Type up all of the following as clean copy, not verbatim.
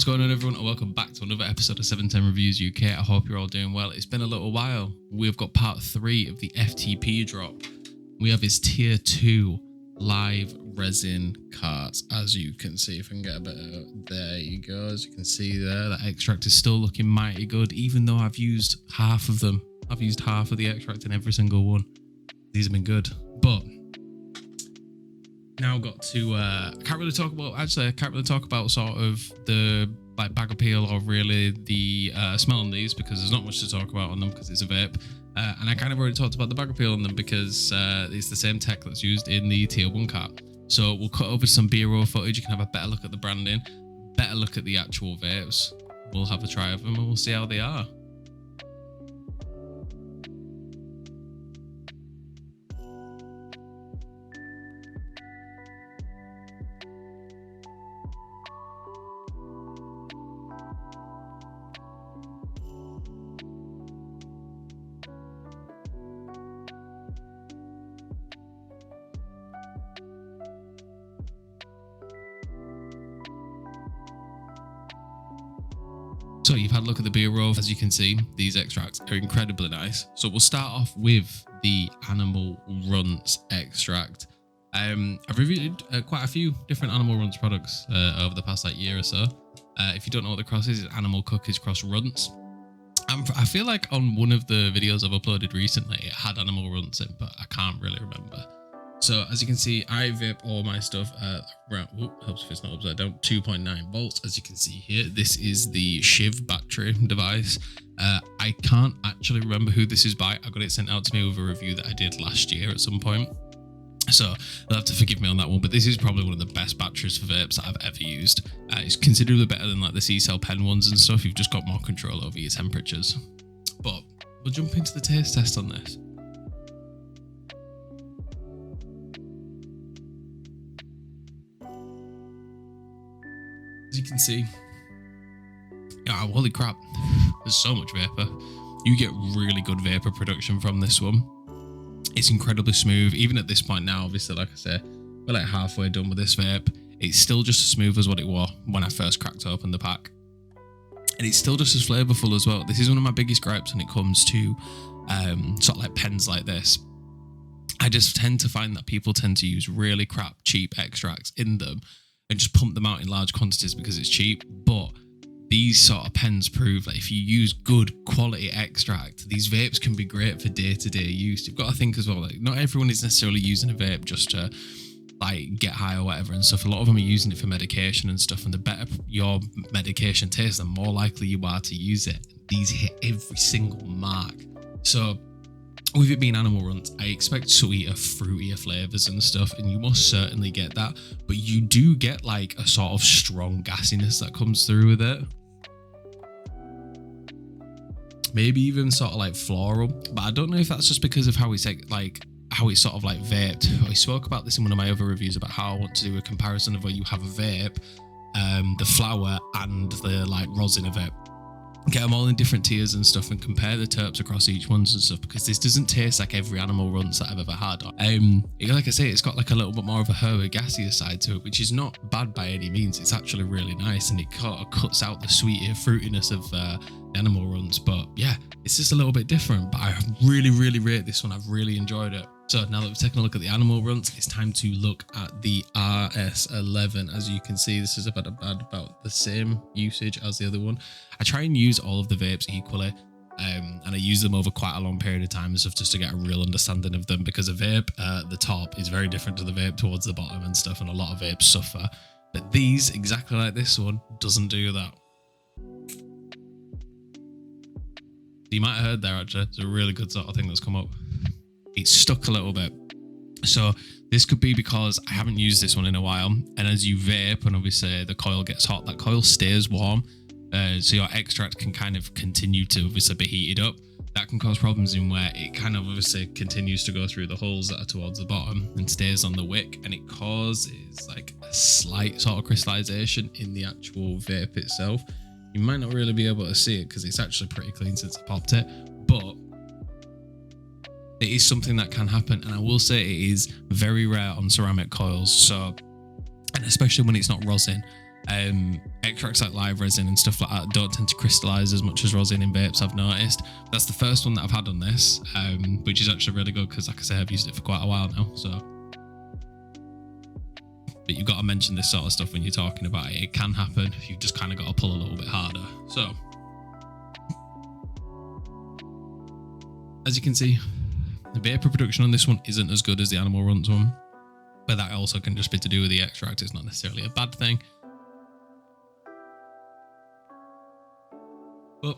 What's going on, everyone, and welcome back to another episode of 710 Reviews UK. I hope you're all doing well. It's been a little while. We've got part 3 of the FTP drop. We have his tier 2 live resin carts, as you can see. If I can get a bit of, there you go. As you can see there, that extract is still looking mighty good, even though I've used half of them. I've used half of the extract in every single one. These have been good, but now got to I can't really talk about sort of the like bag appeal or really the smell on these, because there's not much to talk about on them because it's a vape, and I kind of already talked about the bag appeal on them because it's the same tech that's used in the tier 1 cart. So we'll cut over some B-roll footage. You can have a better look at the branding, better look at the actual vapes. We'll have a try of them and we'll see how they are. So you've had a look at the B-roll. As you can see, these extracts are incredibly nice. So we'll start off with the Animal Runts extract. I've reviewed quite a few different Animal Runts products over the past year or so. If you don't know what the cross is, it's Animal Cookies cross Runts. I feel like on one of the videos I've uploaded recently, it had Animal Runts in, but I can't really remember. So as you can see, I vape all my stuff at around, helps if it's not upside down, 2.9 volts. As you can see here, this is the Shiv battery device. I can't actually remember who this is by. I got it sent out to me with a review that I did last year at some point. So you'll have to forgive me on that one, but this is probably one of the best batteries for vapes that I've ever used. It's considerably better than like the C-cell pen ones and stuff. You've just got more control over your temperatures. But we'll jump into the taste test on this. As you can see, holy crap, there's so much vapor. You get really good vapor production from this one. It's incredibly smooth. Even at this point now, obviously, like I say, we're like halfway done with this vape. It's still just as smooth as what it was when I first cracked open the pack. And it's still just as flavorful as well. This is one of my biggest gripes when it comes to sort of like pens like this. I just tend to find that people tend to use really crap, cheap extracts in them and just pump them out in large quantities because it's cheap. But these sort of pens prove that if you use good quality extract, these vapes can be great for day-to-day use. You've got to think as well, like not everyone is necessarily using a vape just to like get high or whatever and stuff. A lot of them are using it for medication and stuff, and the better your medication tastes, the more likely you are to use it. These hit every single mark. So with it being Animal Runts, I expect sweeter, fruitier flavors and stuff, and you must certainly get that, but you do get like a sort of strong gassiness that comes through with it. Maybe even sort of like floral, but I don't know if that's just because of how it's like how it's sort of like vaped. I spoke about this in one of my other reviews about how I want to do a comparison of where you have a vape, the flower and the like rosin of it. Get them all in different tiers and stuff and compare the terps across each ones and stuff, because this doesn't taste like every Animal Runts that I've ever had. Like I say, it's got like a little bit more of a herby gassier side to it, which is not bad by any means. It's actually really nice, and it kind of cuts out the sweeter fruitiness of Animal Runts. But yeah, it's just a little bit different, but I really rate this one. I've really enjoyed it. So now that we've taken a look at the Animal Runts, it's time to look at the RS11. As you can see, this is about the same usage as the other one. I try and use all of the vapes equally, and I use them over quite a long period of time and stuff just to get a real understanding of them, because a vape at the top is very different to the vape towards the bottom and stuff, and a lot of vapes suffer. But these, exactly like this one, doesn't do that. You might have heard there, actually, it's a really good sort of thing that's come up. It's stuck a little bit. So this could be because I haven't used this one in a while, and as you vape and obviously the coil gets hot, that coil stays warm, so your extract can kind of continue to obviously be heated up. That can cause problems in where it kind of obviously continues to go through the holes that are towards the bottom and stays on the wick, and it causes like a slight sort of crystallization in the actual vape itself. You might not really be able to see it because it's actually pretty clean since I popped it, but it is something that can happen, and I will say it is very rare on ceramic coils. So, and especially when it's not rosin, Extracts like live resin and stuff like that don't tend to crystallize as much as rosin in vapes, I've noticed. That's the first one that I've had on this, which is actually really good because, like I say, I've used it for quite a while now. So, but you've got to mention this sort of stuff when you're talking about it. It can happen. You've just kind of got to pull a little bit harder. So, as you can see, the vapor production on this one isn't as good as the Animal Runts one, but that also can just be to do with the extract. It's not necessarily a bad thing. But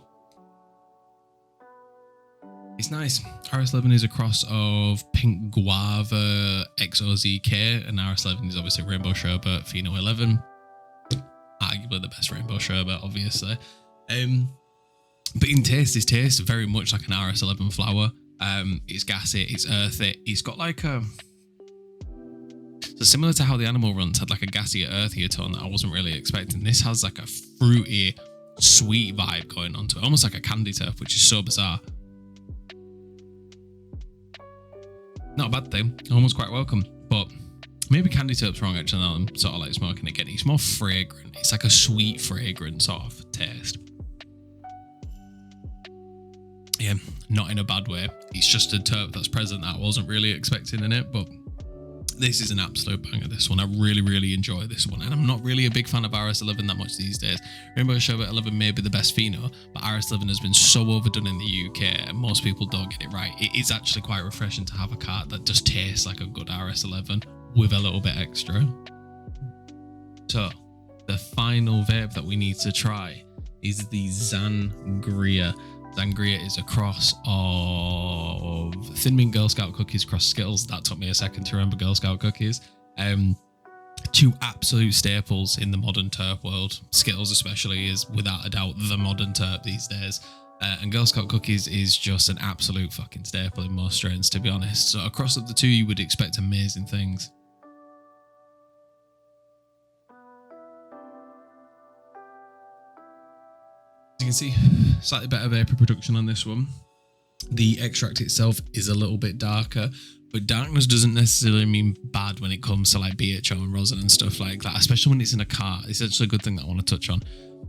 it's nice. RS11 is a cross of Pink Guava XOZK, and RS11 is obviously Rainbow Sherbet Pheno 11. Arguably the best Rainbow Sherbet, obviously. But in taste, this tastes very much like an RS11 flower. It's gassy, it's earthy. It's got like a... So similar to how the Animal Runts had like a gassier, earthier tone that I wasn't really expecting, this has like a fruity, sweet vibe going on to it, almost like a candy turf, which is so bizarre. Not a bad thing, almost quite welcome, but maybe candy turf's wrong actually now I'm sort of like smoking it again. It's more fragrant, it's like a sweet fragrant sort of taste. Yeah, not in a bad way. It's just a terp that's present that I wasn't really expecting in it, but this is an absolute banger, this one. I really enjoy this one, and I'm not really a big fan of RS11 that much these days. Rainbow Sherbet 11 may be the best pheno, but RS11 has been so overdone in the UK and most people don't get it right. It is actually quite refreshing to have a cart that just tastes like a good RS11 with a little bit extra. So the final vape that we need to try is the Zangria. Zangria is a cross of Thin Mint Girl Scout cookies cross Skittles. That took me a second to remember Girl Scout cookies. Two absolute staples in the modern terp world. Skittles especially is without a doubt the modern terp these days. And Girl Scout cookies is just an absolute fucking staple in most strains, to be honest. So across of the two, you would expect amazing things. You can see slightly better vapor production on this one. The extract itself is a little bit darker, but darkness doesn't necessarily mean bad when it comes to like BHO and rosin and stuff like that, especially when it's in a cart. It's actually a good thing that I want to touch on.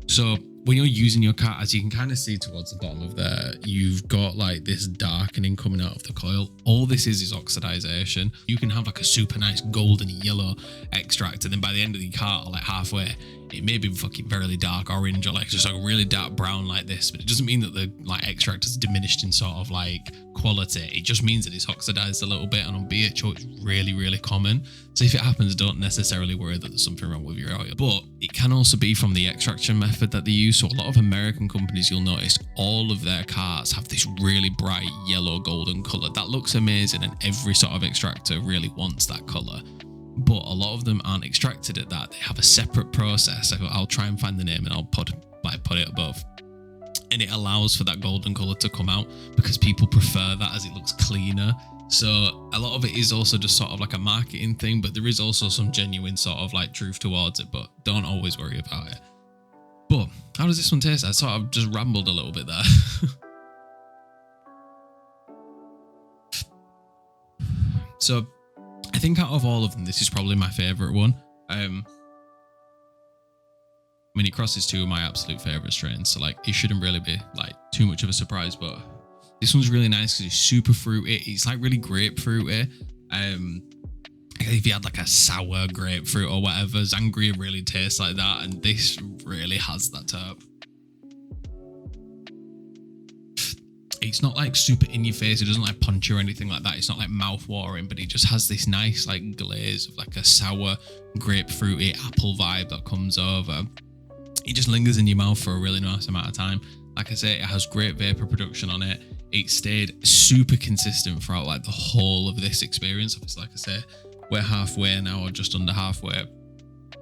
So when you're using your cart, as you can kind of see towards the bottom of there, you've got like this darkening coming out of the coil. All this is oxidization. You can have like a super nice golden yellow extract, and then by the end of the cart, or like halfway, it may be fucking very dark orange or like just like really dark brown like this, but it doesn't mean that the like extract has diminished in sort of like quality. It just means that it's oxidized a little bit, and on BHO it's really common. So if it happens, don't necessarily worry that there's something wrong with your oil. But it can also be from the extraction method that they use. So a lot of American companies, you'll notice all of their carts have this really bright yellow golden color that looks amazing, and every sort of extractor really wants that color. But a lot of them aren't extracted at that. They have a separate process. I'll try and find the name and I'll put it above. And it allows for that golden color to come out because people prefer that as it looks cleaner. So a lot of it is also just sort of like a marketing thing, but there is also some genuine sort of like truth towards it, but don't always worry about it. But how does this one taste? I sort of just rambled a little bit there. So I think out of all of them, this is probably my favorite one. I mean, it crosses two of my absolute favorite strains, so like it shouldn't really be like too much of a surprise, but this one's really nice because it's super fruity. It's like really grapefruity. If you had like a sour grapefruit or whatever, Zangria really tastes like that, and this really has that terp. It's not like super in your face. It doesn't like punch you or anything like that. It's not like mouth watering, but it just has this nice like glaze of like a sour grapefruity apple vibe that comes over. It just lingers in your mouth for a really nice amount of time. Like I say, it has great vapor production on it. It stayed super consistent throughout like the whole of this experience. Obviously, like I say, we're halfway now, or just under halfway.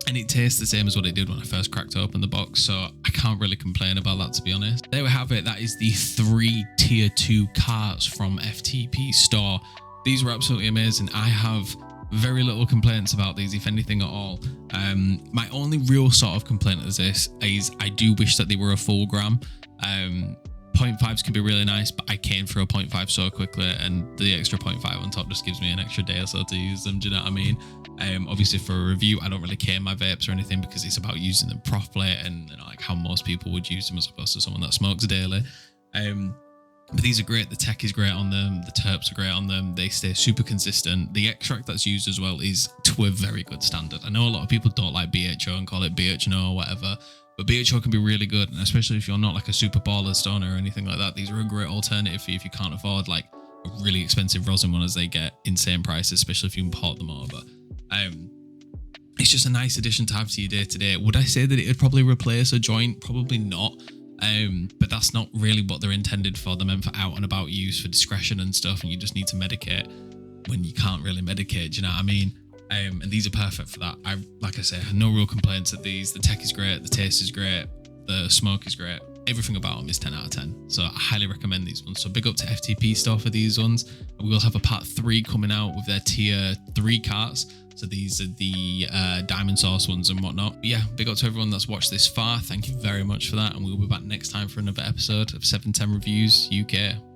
And it tastes the same as what it did when I first cracked open the box, so I can't really complain about that, to be honest. There we have it. That is the 3 tier 2 carts from FTP store. These were absolutely amazing. I have very little complaints about these, if anything at all. My only real sort of complaint is this, is I do wish that they were a full gram. 0.5s can be really nice, but I came through a 0.5 so quickly, and the extra 0.5 on top just gives me an extra day or so to use them. Do you know what I mean? Obviously for a review, I don't really care my vapes or anything, because it's about using them properly and, you know, like how most people would use them as opposed to someone that smokes daily. But these are great. The tech is great on them. The terps are great on them. They stay super consistent. The extract that's used as well is to a very good standard. I know a lot of people don't like BHO and call it BHNO or whatever, but BHO can be really good, and especially if you're not like a super baller stoner or anything like that, these are a great alternative for you if you can't afford like a really expensive rosin one, as they get insane prices, especially if you import them over. It's just a nice addition to have to your day-to-day. Would I say that it would probably replace a joint? Probably not. But that's not really what they're intended for. They're meant for out and about use, for discretion and stuff, and you just need to medicate when you can't really medicate, do you know what I mean? And these are perfect for that. Like I say, I have no real complaints at these. The tech is great, the taste is great, the smoke is great. Everything about them is 10 out of 10. So I highly recommend these ones. So big up to FTP Store for these ones. We will have a part 3 coming out with their tier 3 carts. So these are the diamond sauce ones and whatnot. But yeah, big up to everyone that's watched this far. Thank you very much for that. And we'll be back next time for another episode of 710 Reviews UK.